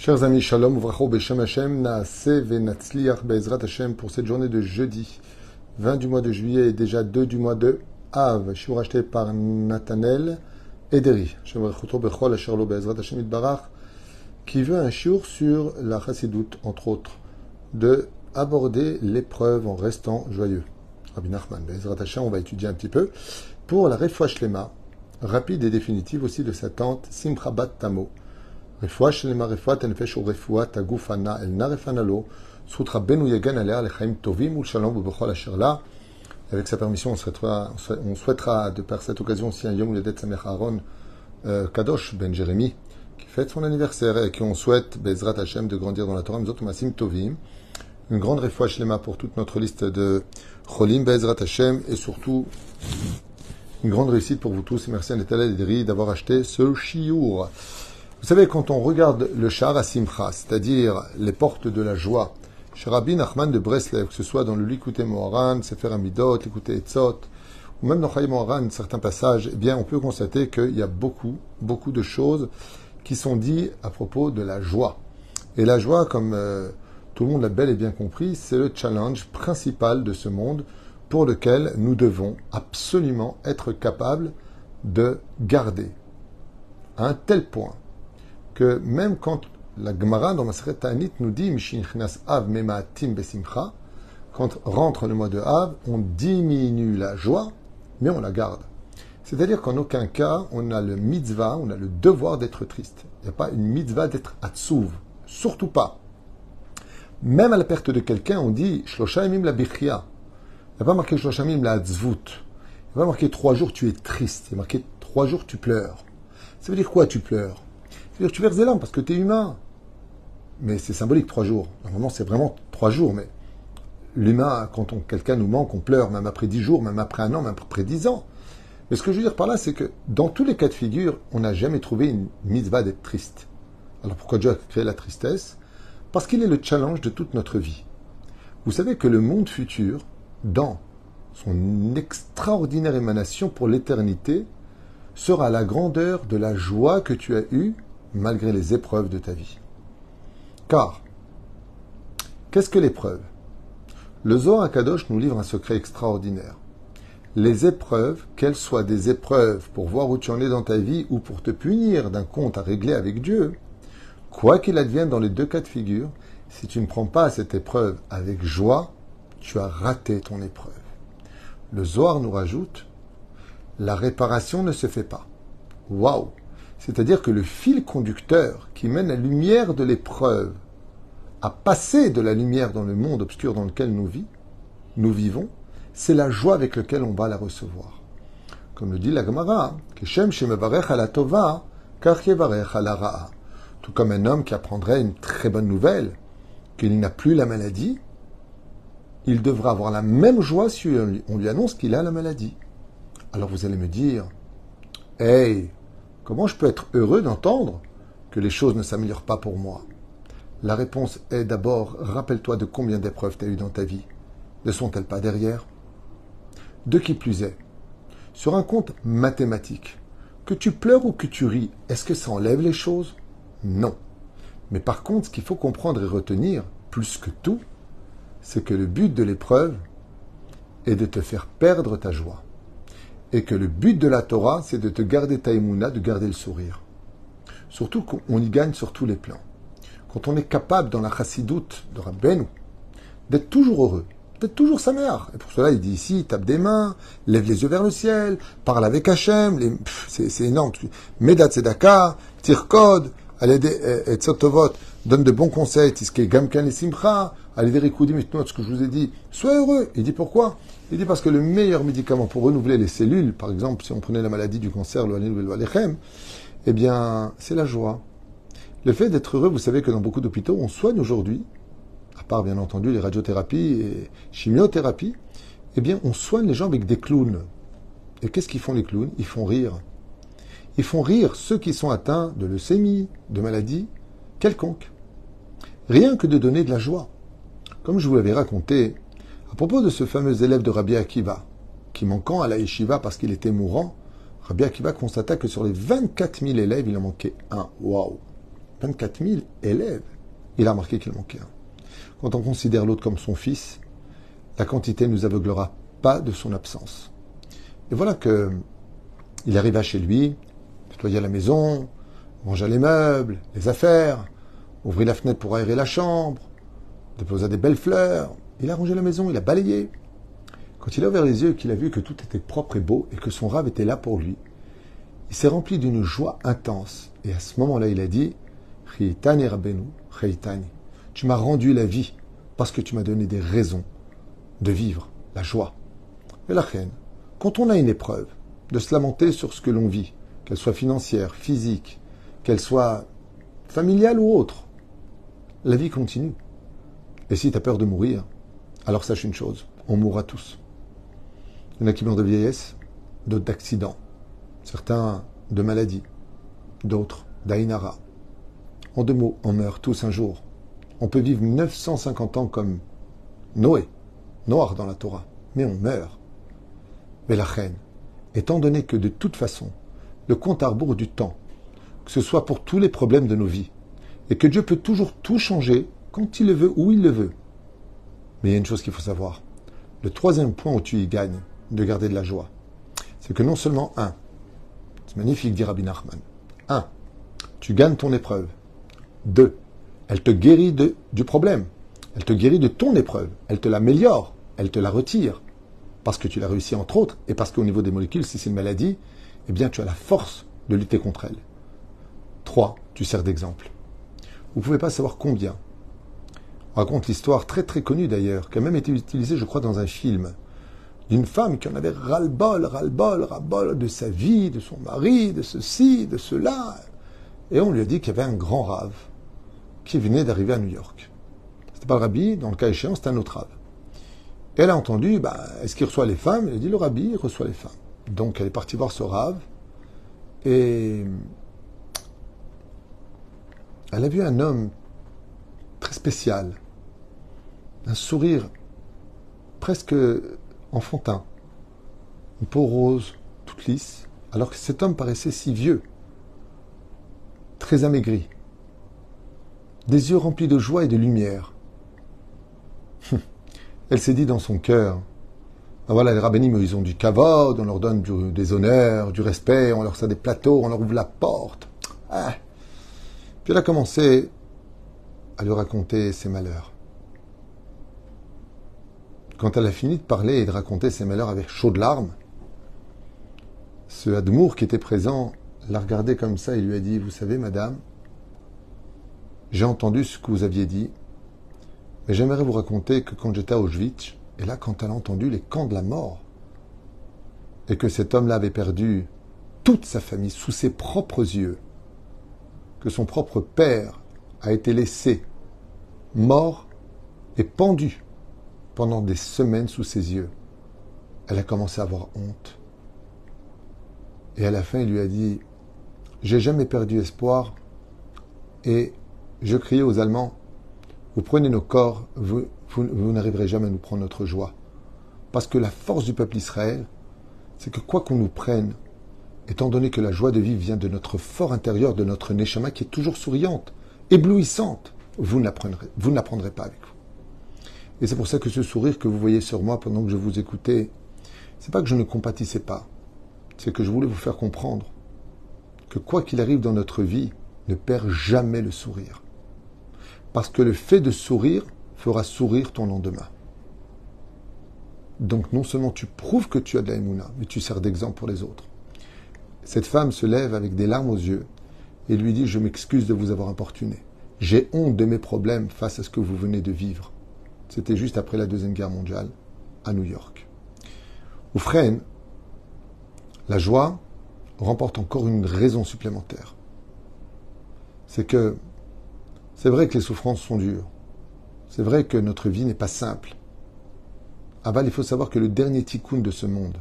Chers amis, Shalom, Uvracho, Beshem Hashem, Naaseh Venatzliach, Be'ezrat Hashem, pour cette journée de jeudi, 20 du mois de juillet et déjà 2 du mois de Av. Je suis racheté par Nathanel Ederi. Je me retrouve Bechol Asherlo, Be'ezrat Hashem Itbarach, qui veut un shiur sur la chassidoute, entre autres, de aborder l'épreuve en restant joyeux. Rabbi Nachman, Be'ezrat Hashem, on va étudier un petit peu, pour la Refoua Shlema, rapide et définitive aussi de sa tante Simcha Bat Tamo. Refoua Shlema, Refoua Tenefesh ou Refoua Tagufana El Narefanalo, Soutra Benu Yegan Alea Lechaim Tovim ou Shalom ou Bechol Asherla. Avec sa permission, on souhaitera de par cette occasion aussi un Yom Ledet Samech Aaron Kadosh Ben Jérémy, qui fête son anniversaire et qui on souhaite Bezrat Hashem de grandir dans la Torah, Mzot Masim Tovim. Une grande Refoua Shlema pour toute notre liste de Cholim Bezrat Hashem et surtout une grande réussite pour vous tous. Et merci à Nathalie Ederi d'avoir acheté ce shiur. Vous savez, quand on regarde le Sha'ar HaSimcha, c'est-à-dire les portes de la joie, chez Rabbi Nachman de Breslev, que ce soit dans le Likutei Moharan, Sefer Amidot, Likutei Etzot, ou même dans Chayei Moharan, certains passages, eh bien, on peut constater qu'il y a beaucoup de choses qui sont dites à propos de la joie. Et la joie, comme tout le monde l'a bel et bien compris, c'est le challenge principal de ce monde pour lequel nous devons absolument être capables de garder à un tel point que même quand la Gemara dans Masechet Ta'anit nous dit Mishinchnas Av Mema'atim Besimcha, quand rentre le mois de Av, on diminue la joie, mais on la garde. C'est-à-dire qu'en aucun cas, on a le mitzvah, on a le devoir d'être triste. Il n'y a pas une mitzvah d'être atzouv, surtout pas. Même à la perte de quelqu'un, on dit Shlosha Yamim la Bichia. Il n'y a pas marqué Shlosha Yamim la Atzvut. Il n'y a pas marqué 3 jours tu es triste. Il y a marqué 3 jours tu pleures. Ça veut dire quoi tu pleures? C'est-à-dire que tu verses des larmes parce que tu es humain. Mais c'est symbolique, 3 jours. Normalement, c'est vraiment 3 jours. Mais l'humain, quand quelqu'un nous manque, on pleure, même après 10 jours, même après 1 an, même après 10 ans. Mais ce que je veux dire par là, c'est que dans tous les cas de figure, on n'a jamais trouvé une mitzvah d'être triste. Alors pourquoi Dieu a créé la tristesse? Parce qu'il est le challenge de toute notre vie. Vous savez que le monde futur, dans son extraordinaire émanation pour l'éternité, sera la grandeur de la joie que tu as eue malgré les épreuves de ta vie. Car, qu'est-ce que l'épreuve? Le Zohar HaKadosh nous livre un secret extraordinaire. Les épreuves, qu'elles soient des épreuves pour voir où tu en es dans ta vie ou pour te punir d'un compte à régler avec Dieu, quoi qu'il advienne dans les 2 cas de figure, si tu ne prends pas cette épreuve avec joie, tu as raté ton épreuve. Le Zohar nous rajoute, la réparation ne se fait pas. Waouh! C'est-à-dire que le fil conducteur qui mène la lumière de l'épreuve à passer de la lumière dans le monde obscur dans lequel nous vivons, c'est la joie avec laquelle on va la recevoir. Comme le dit la Gemara, Keshem shemevarech ala tova, kach yevarech ala ra'a. Tout comme un homme qui apprendrait une très bonne nouvelle, qu'il n'a plus la maladie, il devra avoir la même joie si on lui annonce qu'il a la maladie. Alors vous allez me dire, hey, comment je peux être heureux d'entendre que les choses ne s'améliorent pas pour moi? La réponse est d'abord, rappelle-toi de combien d'épreuves tu as eues dans ta vie. Ne sont-elles pas derrière? De qui plus est, sur un compte mathématique, que tu pleures ou que tu ris, est-ce que ça enlève les choses? Non. Mais par contre, ce qu'il faut comprendre et retenir, plus que tout, c'est que le but de l'épreuve est de te faire perdre ta joie. Et que le but de la Torah, c'est de te garder ta émouna, de garder le sourire. Surtout qu'on y gagne sur tous les plans. Quand on est capable, dans la chassidoute de Rabbeinu, d'être toujours heureux, d'être toujours sa mère. Et pour cela, il dit ici, tape des mains, lève les yeux vers le ciel, parle avec Hachem, c'est énorme. Medat Tzedaka, tire code, et Tzotovot, donne de bons conseils, Tiske Gamkan et Simcha, allez vérifier ce que je vous ai dit. Sois heureux. Il dit pourquoi? Il dit parce que le meilleur médicament pour renouveler les cellules, par exemple, si on prenait la maladie du cancer, le Halil ou le Alechem, eh bien, c'est la joie. Le fait d'être heureux, vous savez que dans beaucoup d'hôpitaux, on soigne aujourd'hui, à part bien entendu les radiothérapies et chimiothérapies, eh bien, on soigne les gens avec des clowns. Et qu'est-ce qu'ils font les clowns? Ils font rire. Ils font rire ceux qui sont atteints de leucémie, de maladies quelconques. Rien que de donner de la joie. Comme je vous l'avais raconté, à propos de ce fameux élève de Rabbi Akiva, qui manquant à la yeshiva parce qu'il était mourant, Rabbi Akiva constata que sur les 24 000 élèves, il en manquait un. Waouh! 24 000 élèves. Il a remarqué qu'il manquait un. Quand on considère l'autre comme son fils, la quantité ne nous aveuglera pas de son absence. Et voilà que il arriva chez lui, nettoya la maison, rangea les meubles, les affaires, ouvrit la fenêtre pour aérer la chambre, déposa des belles fleurs. Il a rangé la maison, il a balayé. Quand il a ouvert les yeux et qu'il a vu que tout était propre et beau et que son rave était là pour lui, il s'est rempli d'une joie intense. Et à ce moment-là, il a dit « Chiyitani Rabbeinu, Chiyitani » Tu m'as rendu la vie parce que tu m'as donné des raisons de vivre la joie. Et la reine, quand on a une épreuve, de se lamenter sur ce que l'on vit, qu'elle soit financière, physique, qu'elle soit familiale ou autre, la vie continue. Et si tu as peur de mourir, alors sache une chose, on mourra tous. Il y en a qui meurent de vieillesse, d'autres d'accidents, certains de maladies, d'autres d'Aïnara. En deux mots, on meurt tous un jour. On peut vivre 950 ans comme Noé, Noir dans la Torah, mais on meurt. Mais la reine, étant donné que de toute façon, le compte à rebours du temps, que ce soit pour tous les problèmes de nos vies, et que Dieu peut toujours tout changer quand il le veut, où il le veut. Mais il y a une chose qu'il faut savoir. Le troisième point où tu y gagnes de garder de la joie, c'est que non seulement, c'est magnifique, dit Rabbi Nachman, tu gagnes ton épreuve. 2, elle te guérit du problème. Elle te guérit de ton épreuve. Elle te l'améliore. Elle te la retire. Parce que tu l'as réussi entre autres. Et parce qu'au niveau des molécules, si c'est une maladie, eh bien tu as la force de lutter contre elle. 3, tu sers d'exemple. Vous ne pouvez pas savoir combien. On raconte l'histoire très très connue d'ailleurs, qui a même été utilisée, je crois, dans un film, d'une femme qui en avait ras-le-bol de sa vie, de son mari, de ceci, de cela. Et on lui a dit qu'il y avait un grand rave qui venait d'arriver à New York. C'était pas le rabbi, dans le cas échéant, c'était un autre rave. Et elle a entendu, est-ce qu'il reçoit les femmes? Elle a dit, le rabbi, il reçoit les femmes. Donc elle est partie voir ce rave, et elle a vu un homme très spécial, un sourire presque enfantin, une peau rose, toute lisse, alors que cet homme paraissait si vieux, très amaigri, des yeux remplis de joie et de lumière. Elle s'est dit dans son cœur, voilà, les rabbinim, ils ont du kavod, on leur donne des honneurs, du respect, on leur sert des plateaux, on leur ouvre la porte. Puis elle a commencé à lui raconter ses malheurs. Quand elle a fini de parler et de raconter ses malheurs avec chaudes larmes, ce Admour qui était présent l'a regardée comme ça et lui a dit, vous savez, madame, j'ai entendu ce que vous aviez dit, mais j'aimerais vous raconter que quand j'étais à Auschwitz, et là, quand elle a entendu les camps de la mort, et que cet homme-là avait perdu toute sa famille sous ses propres yeux, que son propre père a été laissé mort et pendu pendant des semaines sous ses yeux, elle a commencé à avoir honte. Et à la fin, il lui a dit, j'ai jamais perdu espoir, et je criais aux Allemands, vous prenez nos corps, vous n'arriverez jamais à nous prendre notre joie. Parce que la force du peuple Israël, c'est que quoi qu'on nous prenne, étant donné que la joie de vivre vient de notre fort intérieur, de notre neshama qui est toujours souriante, éblouissante, vous ne la prendrez pas avec vous. Et c'est pour ça que ce sourire que vous voyez sur moi pendant que je vous écoutais, c'est pas que je ne compatissais pas, c'est que je voulais vous faire comprendre que quoi qu'il arrive dans notre vie, ne perd jamais le sourire. Parce que le fait de sourire fera sourire ton lendemain. Donc non seulement tu prouves que tu as de la émouna, mais tu sers d'exemple pour les autres. Cette femme se lève avec des larmes aux yeux et lui dit, je m'excuse de vous avoir importuné. J'ai honte de mes problèmes face à ce que vous venez de vivre. C'était juste après la Deuxième Guerre mondiale, à New York. Oufren, la joie remporte encore une raison supplémentaire. C'est vrai que les souffrances sont dures. C'est vrai que notre vie n'est pas simple. Aval, il faut savoir que le dernier tikkun de ce monde,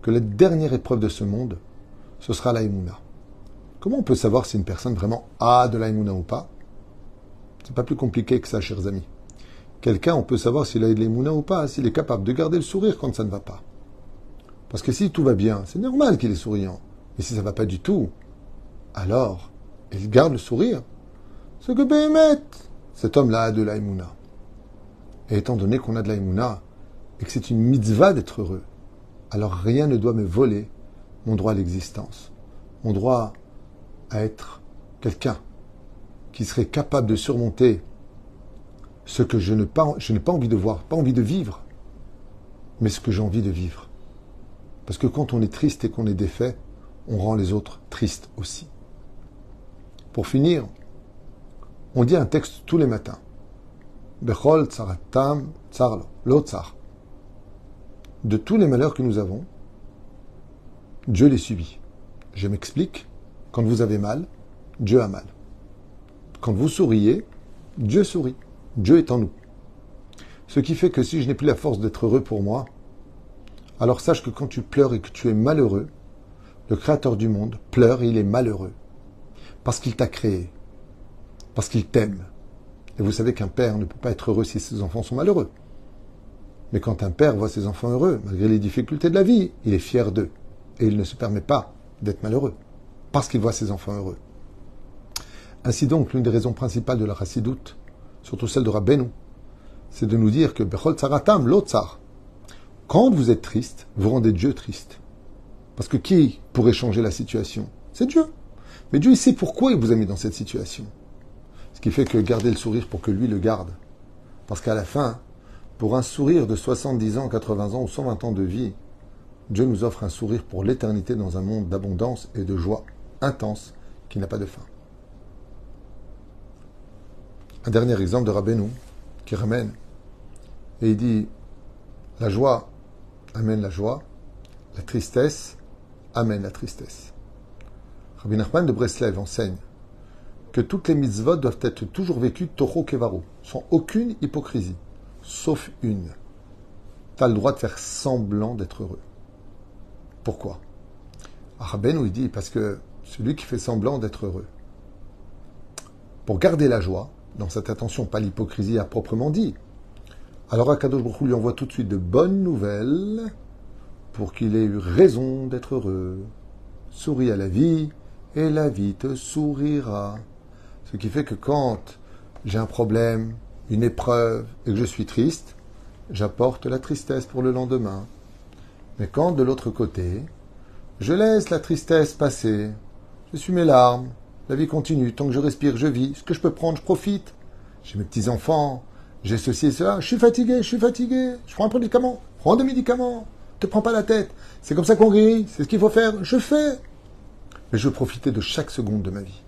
que la dernière épreuve de ce monde, ce sera la Emouna. Comment on peut savoir si une personne vraiment a de la Emouna ou pas? C'est pas plus compliqué que ça, chers amis. Quelqu'un, on peut savoir s'il a de l'Emouna ou pas, s'il est capable de garder le sourire quand ça ne va pas. Parce que si tout va bien, c'est normal qu'il est souriant. Mais si ça ne va pas du tout, alors et il garde le sourire, c'est que Béhémet, cet homme-là a de l'aïmouna. Et étant donné qu'on a de l'aïmouna, et que c'est une mitzvah d'être heureux, alors rien ne doit me voler mon droit à l'existence, mon droit à être quelqu'un qui serait capable de surmonter ce que je n'ai pas envie de voir, pas envie de vivre, mais ce que j'ai envie de vivre. Parce que quand on est triste et qu'on est défait, on rend les autres tristes aussi. Pour finir, on dit un texte tous les matins. Bechol tsaratam tsarlo, lo tsar. De tous les malheurs que nous avons, Dieu les subit. Je m'explique. Quand vous avez mal, Dieu a mal. Quand vous souriez, Dieu sourit. Dieu est en nous. Ce qui fait que si je n'ai plus la force d'être heureux pour moi, alors sache que quand tu pleures et que tu es malheureux, le Créateur du monde pleure et il est malheureux. Parce qu'il t'a créé. Parce qu'il t'aime. Et vous savez qu'un père ne peut pas être heureux si ses enfants sont malheureux. Mais quand un père voit ses enfants heureux, malgré les difficultés de la vie, il est fier d'eux. Et il ne se permet pas d'être malheureux. Parce qu'il voit ses enfants heureux. Ainsi donc, l'une des raisons principales de la chassidoute, surtout celle de Rabbeinu, c'est de nous dire que Bechol tsaratam lo tsar. Quand vous êtes triste, vous rendez Dieu triste. Parce que qui pourrait changer la situation? C'est Dieu. Mais Dieu, il sait pourquoi il vous a mis dans cette situation. Ce qui fait que gardez le sourire pour que lui le garde. Parce qu'à la fin, pour un sourire de 70 ans, 80 ans ou 120 ans de vie, Dieu nous offre un sourire pour l'éternité dans un monde d'abondance et de joie intense qui n'a pas de fin. Un dernier exemple de Rabbeinu qui ramène et il dit la joie amène la joie, la tristesse amène la tristesse. Rabbi Nachman de Breslev enseigne que toutes les mitzvot doivent être toujours vécues toho kevaro, sans aucune hypocrisie, sauf une. Tu as le droit de faire semblant d'être heureux. Pourquoi? Rabbeinu il dit parce que celui qui fait semblant d'être heureux, pour garder la joie, dans cette attention, pas l'hypocrisie à proprement dit, alors Akadosh Baruch Hu lui envoie tout de suite de bonnes nouvelles pour qu'il ait eu raison d'être heureux. Souris à la vie et la vie te sourira. Ce qui fait que quand j'ai un problème, une épreuve et que je suis triste, j'apporte la tristesse pour le lendemain. Mais quand de l'autre côté, je laisse la tristesse passer, je suis mes larmes, la vie continue, tant que je respire, je vis, ce que je peux prendre, je profite. J'ai mes petits-enfants, j'ai ceci et cela, je suis fatigué, je prends un médicament, prends des médicaments, te prends pas la tête, c'est comme ça qu'on guérit, c'est ce qu'il faut faire, je fais. Mais je veux profiter de chaque seconde de ma vie.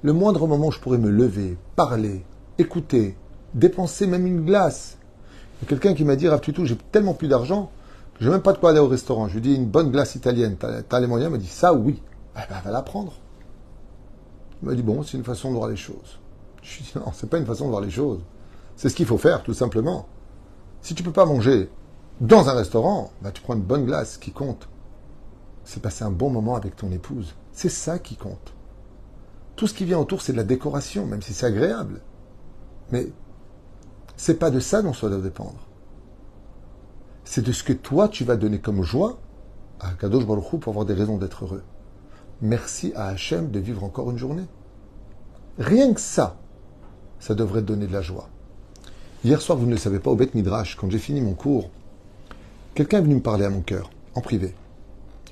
Le moindre moment où je pourrais me lever, parler, écouter, dépenser même une glace. Il y a quelqu'un qui m'a dit, Rav Tutu, j'ai tellement plus d'argent, que j'ai même pas de quoi aller au restaurant. Je lui dis, une bonne glace italienne, t'as les moyens? Il m'a dit, ça oui. Eh ben, va la prendre. Il m'a dit, bon, c'est une façon de voir les choses. Je lui ai dit, non, c'est pas une façon de voir les choses. C'est ce qu'il faut faire, tout simplement. Si tu peux pas manger dans un restaurant, bah, tu prends une bonne glace qui compte. C'est passer un bon moment avec ton épouse. C'est ça qui compte. Tout ce qui vient autour, c'est de la décoration, même si c'est agréable. Mais c'est pas de ça dont ça doit dépendre. C'est de ce que toi, tu vas donner comme joie à Kadosh Baruch Hu pour avoir des raisons d'être heureux. Merci à Hachem de vivre encore une journée. Rien que ça, ça devrait te donner de la joie. Hier soir, vous ne le savez pas, au Beth Midrash, quand j'ai fini mon cours, quelqu'un est venu me parler à mon cœur, en privé.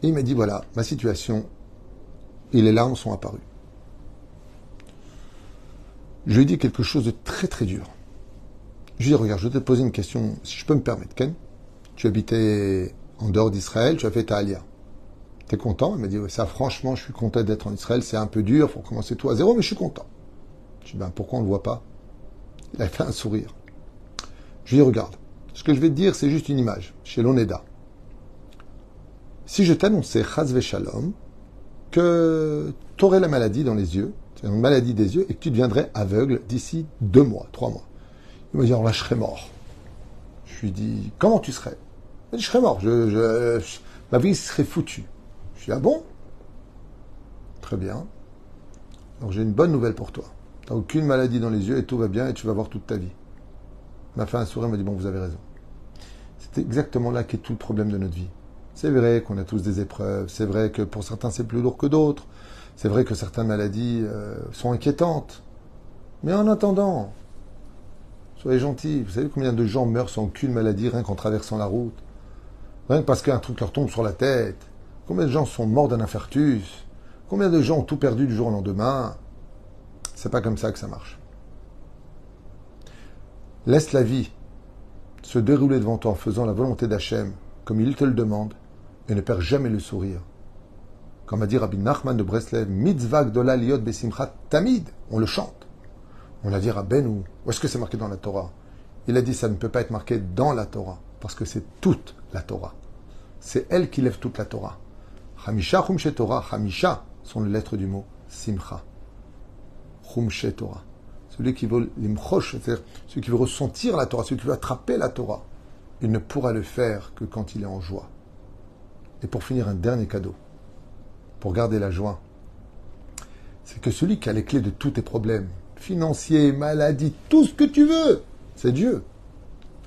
Et il m'a dit, voilà, ma situation, et les larmes sont apparues. Je lui ai dit quelque chose de très très dur. Je lui ai dit, regarde, je vais te poser une question, si je peux me permettre, Ken. Tu habitais en dehors d'Israël, tu as fait ta Aliyah. T'es content? Il m'a dit, ouais, ça franchement, je suis content d'être en Israël, c'est un peu dur, faut commencer tout à zéro, mais je suis content. Je lui ai dit, ben pourquoi on ne le voit pas? Il a fait un sourire. Je lui ai dit, regarde, ce que je vais te dire, c'est juste une image, chez l'Oneda. Si je t'annonçais, Chaz Veshalom, que tu aurais la maladie dans les yeux, c'est une maladie des yeux, et que tu deviendrais aveugle d'ici 2 mois, 3 mois. Il m'a dit, alors là, je serais mort. Je lui ai dit, comment tu serais? Il m'a dit, je serais mort, ma vie serait foutue. Je lui ai dit, ah bon? Très bien. Donc j'ai une bonne nouvelle pour toi. Tu n'as aucune maladie dans les yeux et tout va bien et tu vas voir toute ta vie. Il m'a fait un sourire, il m'a dit, bon, vous avez raison. C'est exactement là qu'est tout le problème de notre vie. C'est vrai qu'on a tous des épreuves, c'est vrai que pour certains c'est plus lourd que d'autres, C'est vrai que certaines maladies sont inquiétantes. Mais en attendant, soyez gentils. Vous savez combien de gens meurent sans aucune maladie rien qu'en traversant la route? Rien que parce qu'un truc leur tombe sur la tête. Combien de gens sont morts d'un infarctus? Combien de gens ont tout perdu du jour au lendemain? C'est pas comme ça que ça marche. Laisse la vie se dérouler devant toi en faisant la volonté d'Hachem, comme il te le demande, et ne perds jamais le sourire. Comme a dit Rabbi Nachman de Breslev, mitzvah gdola liot besimcha tamid, on le chante. On a dit Rabbeinu, où est-ce que c'est marqué dans la Torah? Il a dit ça ne peut pas être marqué dans la Torah, parce que c'est toute la Torah. C'est elle qui lève toute la Torah. Chamisha chumshe Torah, chamisha sont les lettres du mot simcha. Chumshe Torah. Celui qui veut l'imchosh, c'est-à-dire celui qui veut ressentir la Torah, celui qui veut attraper la Torah, il ne pourra le faire que quand il est en joie. Et pour finir, un dernier cadeau, pour garder la joie, c'est que celui qui a les clés de tous tes problèmes, financiers, maladies, tout ce que tu veux, c'est Dieu.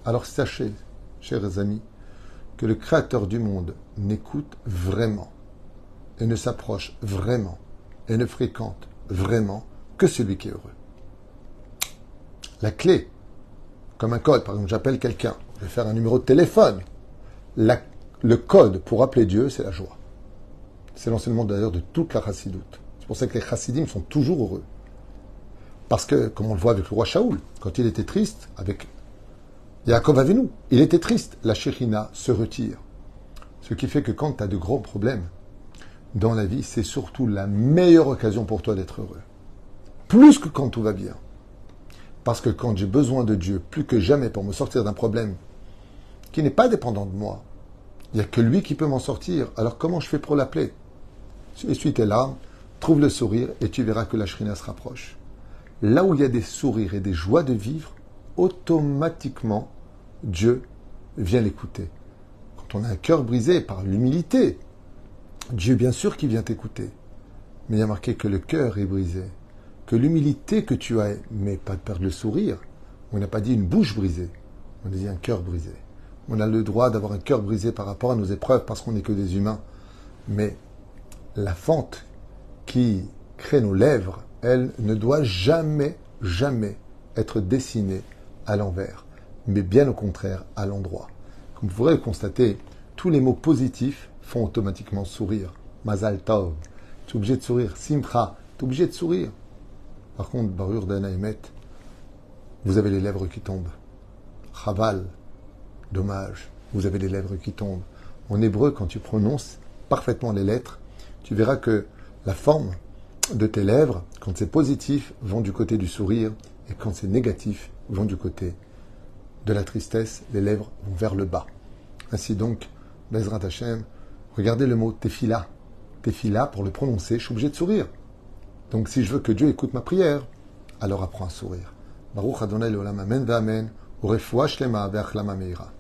Alors sachez, chers amis, que le Créateur du monde n'écoute vraiment, et ne s'approche vraiment, et ne fréquente vraiment que celui qui est heureux. La clé, comme un code, par exemple, j'appelle quelqu'un, je vais faire un numéro de téléphone. Le code pour appeler Dieu, c'est la joie. C'est l'enseignement d'ailleurs de toute la chassidoute. C'est pour ça que les chassidim sont toujours heureux. Parce que, comme on le voit avec le roi Shaoul, quand il était triste, avec Yaakov Avinu, il était triste, la Shekhinah se retire. Ce qui fait que quand tu as de gros problèmes dans la vie, c'est surtout la meilleure occasion pour toi d'être heureux. Plus que quand tout va bien. Parce que quand j'ai besoin de Dieu, plus que jamais pour me sortir d'un problème qui n'est pas dépendant de moi, il n'y a que lui qui peut m'en sortir. Alors comment je fais pour l'appeler? Essuie tes larmes, trouve le sourire et tu verras que la Shrina se rapproche. Là où il y a des sourires et des joies de vivre, automatiquement, Dieu vient l'écouter. Quand on a un cœur brisé par l'humilité, Dieu bien sûr qu'il vient t'écouter. Mais il y a marqué que le cœur est brisé. Que l'humilité que tu as, mais pas de perdre le sourire. On n'a pas dit une bouche brisée, on a dit un cœur brisé. On a le droit d'avoir un cœur brisé par rapport à nos épreuves parce qu'on n'est que des humains. Mais la fente qui crée nos lèvres, elle ne doit jamais, jamais être dessinée à l'envers, mais bien au contraire à l'endroit. Comme vous pourrez le constater, tous les mots positifs font automatiquement sourire. Mazal Tov, tu es obligé de sourire. Simcha, tu es obligé de sourire. Par contre, Barur Dana Emet, vous avez les lèvres qui tombent. Chaval, dommage, vous avez les lèvres qui tombent. En hébreu, quand tu prononces parfaitement les lettres, tu verras que la forme de tes lèvres, quand c'est positif, vont du côté du sourire, et quand c'est négatif, vont du côté de la tristesse, les lèvres vont vers le bas. Ainsi donc, Bezrat Hashem, regardez le mot tefila. Tefila, pour le prononcer, je suis obligé de sourire. Donc si je veux que Dieu écoute ma prière, alors apprends à sourire. Baruch Adonai Leolam Amen Ve'Amen, Urefoua Shlema Ve'Achlama Meira.